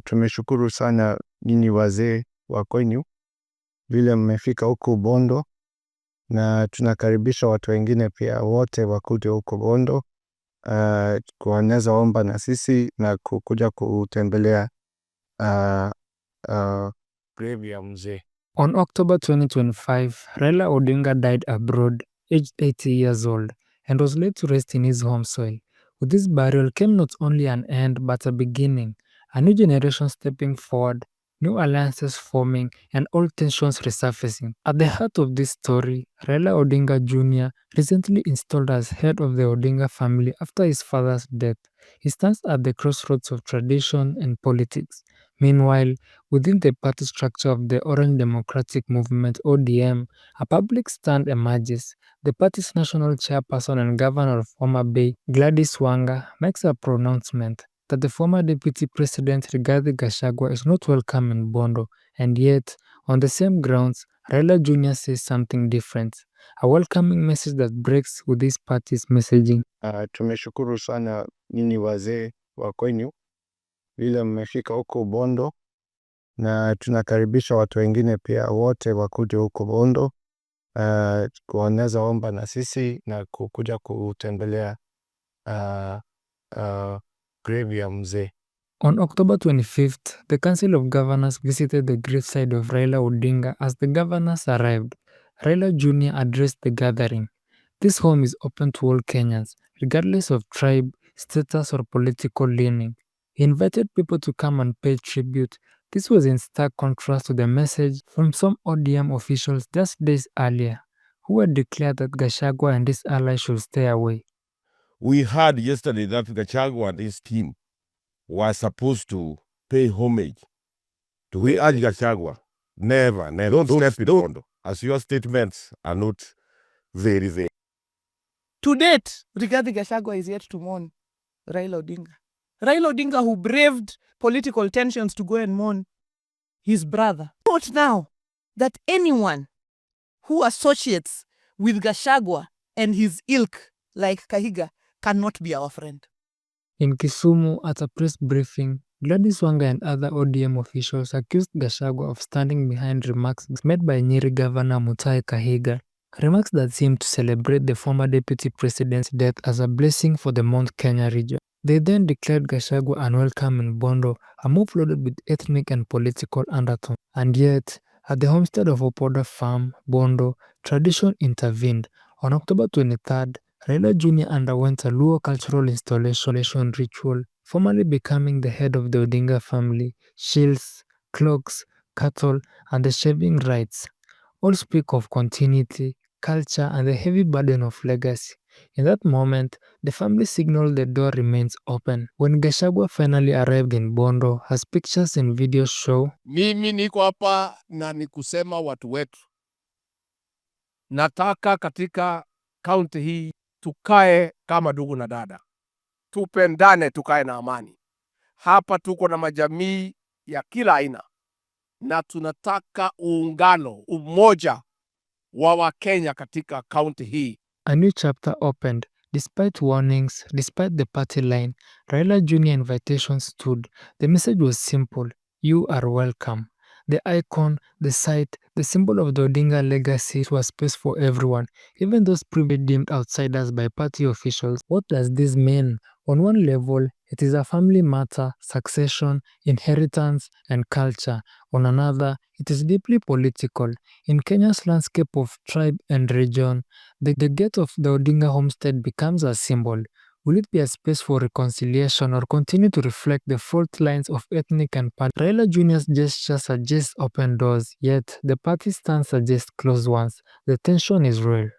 Tumeshukuru sana nyinyi wazee wa kwenyu vile mmefika huko Bondo, na tunakaribisha watu wengine pia wote wakuje huko Bondo kuaneza omba na sisi na kukuja kutembelea grave ya mzee. On October 2025, Raila Odinga died abroad, aged 80 years old, and was laid to rest in his home soil. With this burial came not only an end but a beginning, a new generation stepping forward, new alliances forming, and old tensions resurfacing. At the heart of this story, Raila Odinga Junior recently installed as head of the Odinga family after his father's death. He stands at the crossroads of tradition and politics. Meanwhile, within the party structure of the Orange Democratic Movement (ODM), a public stand emerges. The party's national chairperson and governor of Homa Bay, Gladys Wanga, makes a pronouncement that the former Deputy President Rigathi Gachagua is not welcome in Bondo, and yet, on the same grounds, Raila Junior says something different, a welcoming message that breaks with this party's messaging. Tumeshukuru sana nyinyi wazee wa kwenyu vile mmefika huko Bondo, na tunakaribisha watu wengine pia wote wakuje huko Bondo kuaneza omba na sisi na kukuja kutembelea grave ya mzee. On October 25th, the Council of Governors visited the graveside of Raila Odinga. As the governors arrived, Raila Junior addressed the gathering. This home is open to all Kenyans, regardless of tribe, status, or political leaning. He invited people to come and pay tribute. This was in stark contrast to the message from some ODM officials just days earlier, who had declared that Gachagua and his allies should stay away. We heard yesterday that Gachagua and his team were supposed to pay homage to we urge Gachagua. Never. Don't step in Bondo, as your statements are not very vague. To date, Rigathi Gachagua is yet to mourn Raila Odinga. Raila Odinga, who braved political tensions to go and mourn his brother. Note now that anyone who associates with Gachagua and his ilk, like Kahiga, cannot be our friend. In Kisumu, at a press briefing, Gladys Wanga and other ODM officials accused Gachagua of standing behind remarks made by Nyeri Governor Mutahi Kahiga, remarks that seemed to celebrate the former Deputy President's death as a blessing for the Mount Kenya region. They then declared Gachagua unwelcome in Bondo, a move loaded with ethnic and political undertones. And yet, at the homestead of Opoda Farm, Bondo, tradition intervened. On October 23rd, Raila Junior underwent a Luo cultural installation ritual, formally becoming the head of the Odinga family. Shields, cloaks, cattle, and the shaving rites all speak of continuity, culture, and the heavy burden of legacy. In that moment, the family signaled the door remains open. When Gachagua finally arrived in Bondo, as pictures and videos show, mimi niko hapa na nikusema watu wetu, nataka katika kaunti hii tukae kama ndugu na dada, tupendane, tukae na amani. Hapa tuko na majamii ya kila aina na tunataka uungano, umoja wa Wakenya katika kaunti hii. A new chapter opened. Despite warnings, despite the party line, Raila Junior invitation stood. The message was simple: you are welcome. The icon, the site, the symbol of the Odinga legacy was space for everyone, even those previously deemed outsiders by party officials. What does this mean? On one level, it is a family matter, succession, inheritance, and culture. On another, it is deeply political. In Kenya's landscape of tribe and region, the gate of the Odinga homestead becomes a symbol. Will it be a space for reconciliation or continue to reflect the fault lines of ethnic and party? Raila Junior's gesture suggests open doors, yet the party stance suggests closed ones. The tension is real.